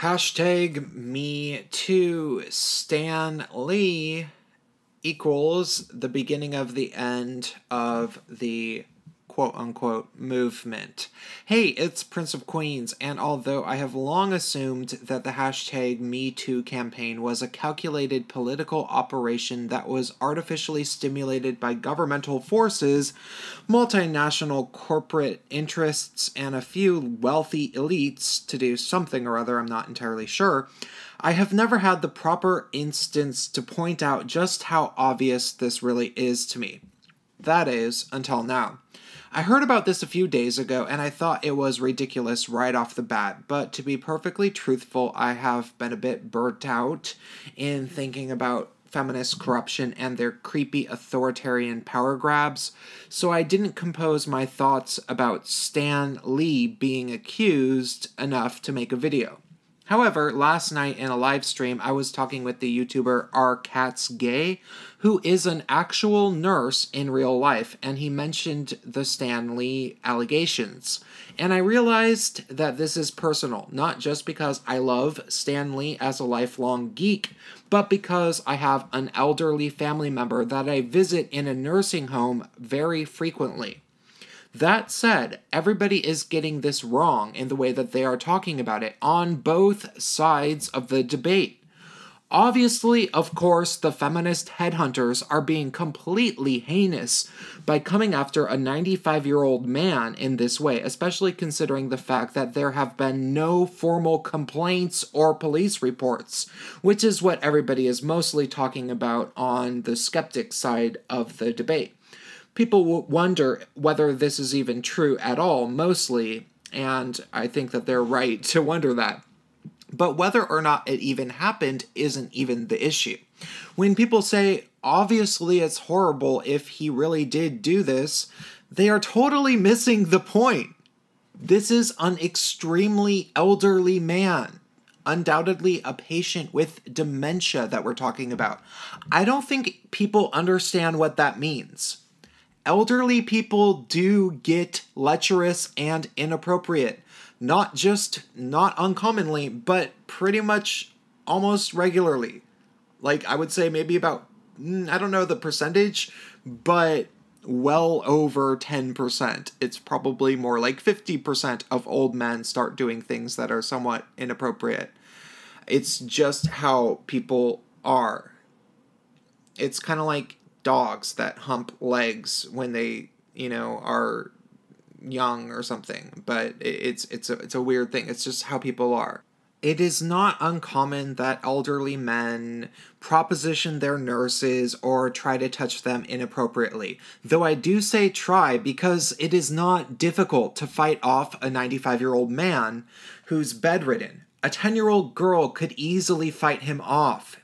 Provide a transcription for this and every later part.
Hashtag me too Stan Lee equals the beginning of the end of the quote-unquote movement. Hey, it's Prince of Queens, and although I have long assumed that the hashtag #MeToo campaign was a calculated political operation that was artificially stimulated by governmental forces, multinational corporate interests, and a few wealthy elites to do something or other, I'm not entirely sure, I have never had the proper instance to point out just how obvious this really is to me. That is, until now. I heard about this a few days ago, and I thought it was ridiculous right off the bat, but to be perfectly truthful, I have been a bit burnt out in thinking about feminist corruption and their creepy authoritarian power grabs, so I didn't compose my thoughts about Stan Lee being accused enough to make a video. However, last night in a live stream, I was talking with the YouTuber rCatsGay, who is an actual nurse in real life, and he mentioned the Stan Lee allegations. And I realized that this is personal, not just because I love Stan Lee as a lifelong geek, but because I have an elderly family member that I visit in a nursing home very frequently. That said, everybody is getting this wrong in the way that they are talking about it on both sides of the debate. Obviously, of course, the feminist headhunters are being completely heinous by coming after a 95-year-old man in this way, especially considering the fact that there have been no formal complaints or police reports, which is what everybody is mostly talking about on the skeptic side of the debate. People wonder whether this is even true at all, mostly, and I think that they're right to wonder that. But whether or not it even happened isn't even the issue. When people say, obviously it's horrible if he really did do this, they are totally missing the point. This is an extremely elderly man. Undoubtedly a patient with dementia that we're talking about. I don't think people understand what that means. Elderly people do get lecherous and inappropriate. Not uncommonly, but pretty much almost regularly. Like, I would say maybe about, I don't know the percentage, but well over 10%. It's probably more like 50% of old men start doing things that are somewhat inappropriate. It's just how people are. It's kind of like dogs that hump legs when they, are young or something, but it's a weird thing. It's just how people are. It is not uncommon that elderly men proposition their nurses or try to touch them inappropriately. Though I do say try because it is not difficult to fight off a 95-year-old man who's bedridden. A 10-year-old girl could easily fight him off.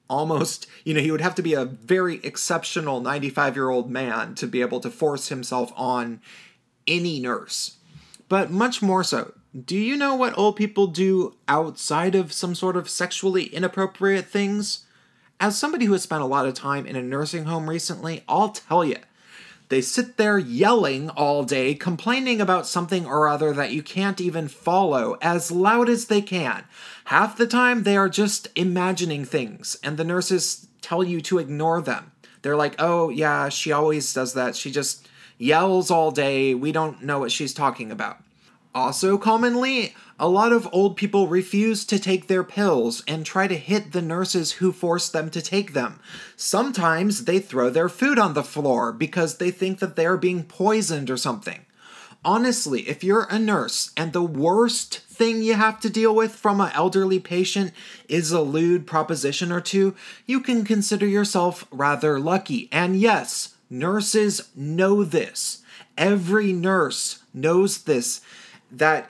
Almost, he would have to be a very exceptional 95-year-old man to be able to force himself on any nurse. But much more so, do you know what old people do outside of some sort of sexually inappropriate things? As somebody who has spent a lot of time in a nursing home recently, I'll tell you, they sit there yelling all day, complaining about something or other that you can't even follow as loud as they can. Half the time, they are just imagining things, and the nurses tell you to ignore them. They're like, oh, yeah, she always does that. She just yells all day. We don't know what she's talking about. Also commonly, a lot of old people refuse to take their pills and try to hit the nurses who force them to take them. Sometimes they throw their food on the floor because they think that they are being poisoned or something. Honestly, if you're a nurse and the worst thing you have to deal with from an elderly patient is a lewd proposition or two, you can consider yourself rather lucky. And yes, nurses know this. Every nurse knows this, that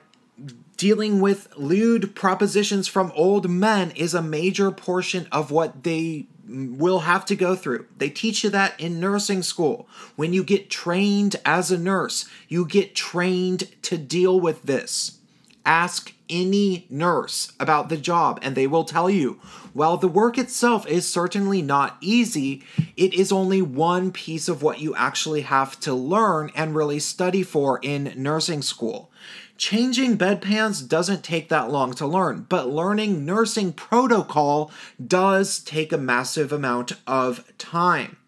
dealing with lewd propositions from old men is a major portion of what they will have to go through. They teach you that in nursing school. When you get trained as a nurse, you get trained to deal with this. Ask any nurse about the job and they will tell you, while the work itself is certainly not easy, it is only one piece of what you actually have to learn and really study for in nursing school. Changing bedpans doesn't take that long to learn, but learning nursing protocol does take a massive amount of time.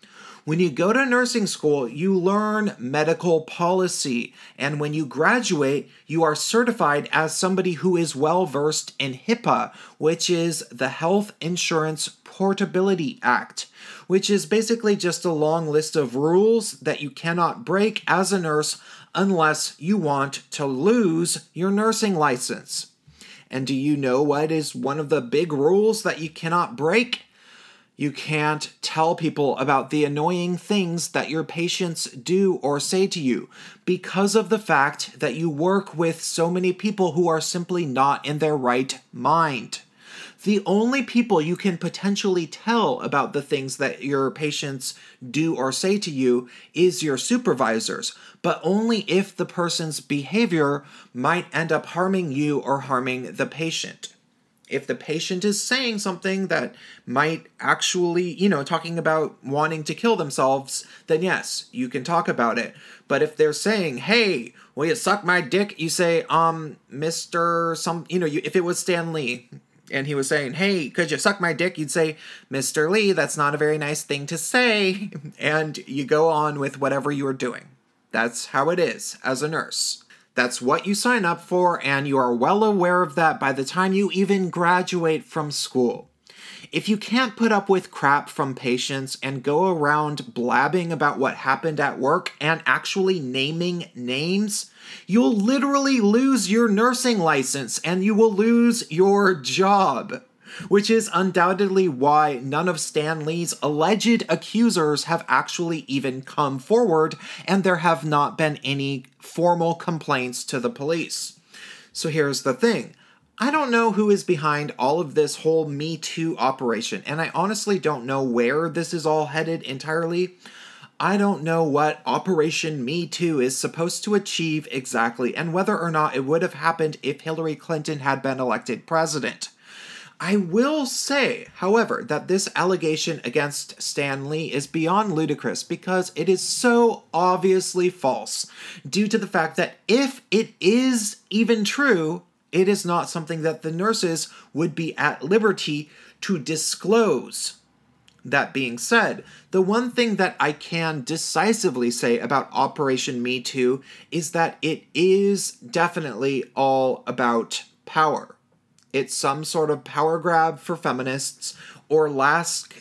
When you go to nursing school, you learn medical policy, and when you graduate, you are certified as somebody who is well-versed in HIPAA, which is the Health Insurance Portability Act, which is basically just a long list of rules that you cannot break as a nurse unless you want to lose your nursing license. And do you know what is one of the big rules that you cannot break? You can't tell people about the annoying things that your patients do or say to you because of the fact that you work with so many people who are simply not in their right mind. The only people you can potentially tell about the things that your patients do or say to you is your supervisors, but only if the person's behavior might end up harming you or harming the patient. If the patient is saying something that might actually, talking about wanting to kill themselves, then yes, you can talk about it. But if they're saying, hey, will you suck my dick? You say, if it was Stan Lee, and he was saying, hey, could you suck my dick? You'd say, Mr. Lee, that's not a very nice thing to say. And you go on with whatever you are doing. That's how it is as a nurse. That's what you sign up for, and you are well aware of that by the time you even graduate from school. If you can't put up with crap from patients and go around blabbing about what happened at work and actually naming names, you'll literally lose your nursing license and you will lose your job. Which is undoubtedly why none of Stan Lee's alleged accusers have actually even come forward, and there have not been any formal complaints to the police. So here's the thing. I don't know who is behind all of this whole Me Too operation, and I honestly don't know where this is all headed entirely. I don't know what Operation Me Too is supposed to achieve exactly, and whether or not it would have happened if Hillary Clinton had been elected president. I will say, however, that this allegation against Stan Lee is beyond ludicrous because it is so obviously false due to the fact that if it is even true, it is not something that the nurses would be at liberty to disclose. That being said, the one thing that I can decisively say about Operation Me Too is that it is definitely all about power. It's some sort of power grab for feminists or last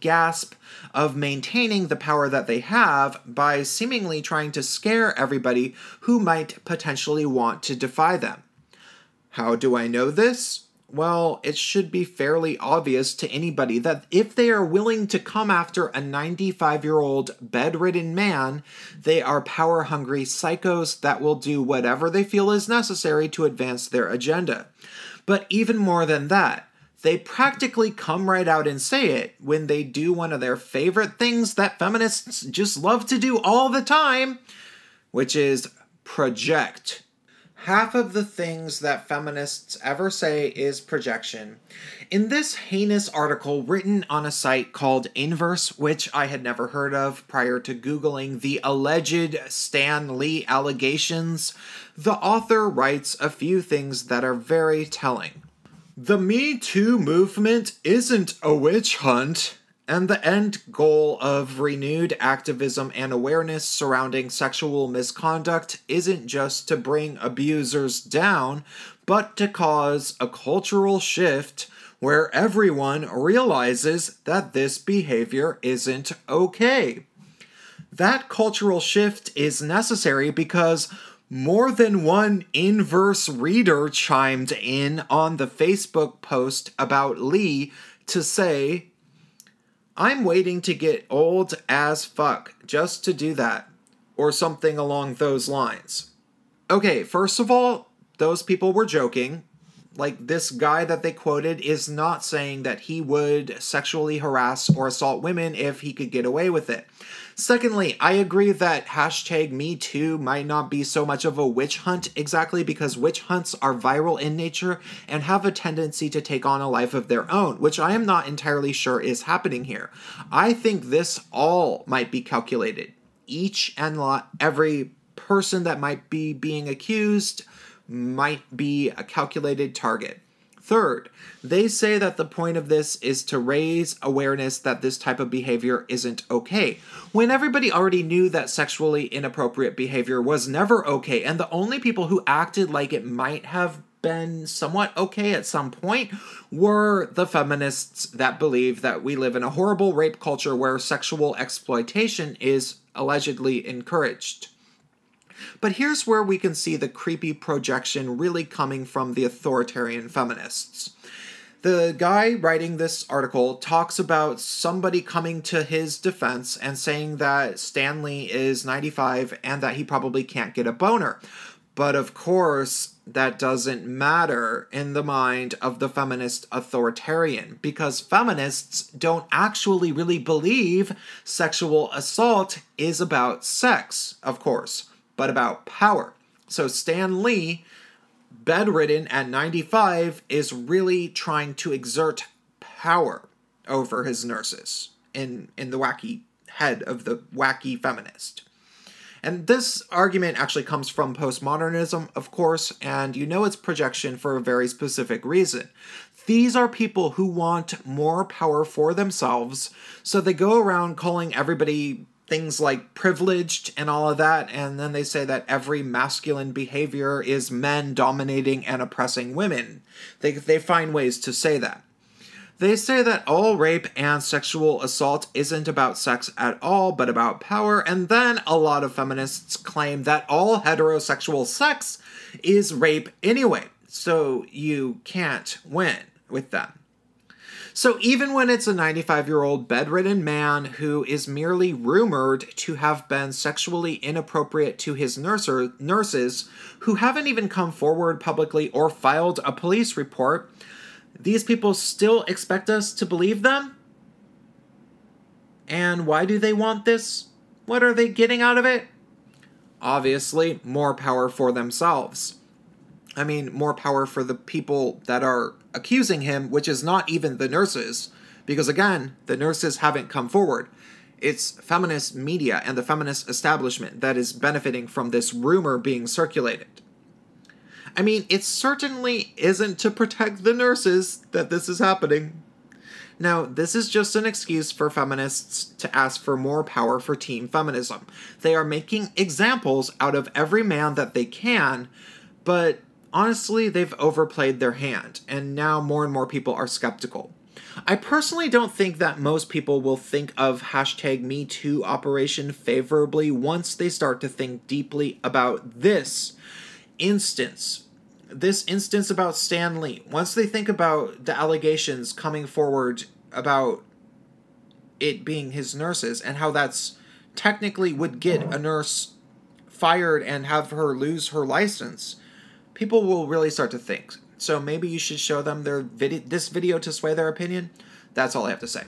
gasp of maintaining the power that they have by seemingly trying to scare everybody who might potentially want to defy them. How do I know this? Well, it should be fairly obvious to anybody that if they are willing to come after a 95-year-old bedridden man, they are power-hungry psychos that will do whatever they feel is necessary to advance their agenda. But even more than that, they practically come right out and say it when they do one of their favorite things that feminists just love to do all the time, which is project. Half of the things that feminists ever say is projection. In this heinous article written on a site called Inverse, which I had never heard of prior to Googling the alleged Stan Lee allegations, the author writes a few things that are very telling. The Me Too movement isn't a witch hunt, and the end goal of renewed activism and awareness surrounding sexual misconduct isn't just to bring abusers down, but to cause a cultural shift where everyone realizes that this behavior isn't okay. That cultural shift is necessary because more than one Inverse reader chimed in on the Facebook post about Lee to say, I'm waiting to get old as fuck just to do that, or something along those lines. Okay, first of all, those people were joking. Like, this guy that they quoted is not saying that he would sexually harass or assault women if he could get away with it. Secondly, I agree that #MeToo might not be so much of a witch hunt exactly because witch hunts are viral in nature and have a tendency to take on a life of their own, which I am not entirely sure is happening here. I think this all might be calculated. Each and every person that might be being accused might be a calculated target. Third, they say that the point of this is to raise awareness that this type of behavior isn't okay, when everybody already knew that sexually inappropriate behavior was never okay, and the only people who acted like it might have been somewhat okay at some point were the feminists that believe that we live in a horrible rape culture where sexual exploitation is allegedly encouraged. But here's where we can see the creepy projection really coming from the authoritarian feminists. The guy writing this article talks about somebody coming to his defense and saying that Stan Lee is 95 and that he probably can't get a boner. But of course, that doesn't matter in the mind of the feminist authoritarian, because feminists don't actually really believe sexual assault is about sex, of course, but about power. So Stan Lee, bedridden at 95, is really trying to exert power over his nurses in the wacky head of the wacky feminist. And this argument actually comes from postmodernism, of course, and you know it's projection for a very specific reason. These are people who want more power for themselves, so they go around calling everybody things like privileged and all of that, and then they say that every masculine behavior is men dominating and oppressing women. They find ways to say that. They say that all rape and sexual assault isn't about sex at all, but about power, and then a lot of feminists claim that all heterosexual sex is rape anyway, so you can't win with them. So even when it's a 95-year-old bedridden man who is merely rumored to have been sexually inappropriate to his nurses, who haven't even come forward publicly or filed a police report, these people still expect us to believe them? And why do they want this? What are they getting out of it? Obviously, more power for themselves. I mean, more power for the people that are accusing him, which is not even the nurses, because again, the nurses haven't come forward. It's feminist media and the feminist establishment that is benefiting from this rumor being circulated. I mean, it certainly isn't to protect the nurses that this is happening. Now, this is just an excuse for feminists to ask for more power for teen feminism. They are making examples out of every man that they can, but honestly, they've overplayed their hand, and now more and more people are skeptical. I personally don't think that most people will think of #MeToo operation favorably once they start to think deeply about this instance about Stan Lee. Once they think about the allegations coming forward about it being his nurses and how that's technically would get a nurse fired and have her lose her license, people will really start to think. So maybe you should show them this video to sway their opinion. That's all I have to say.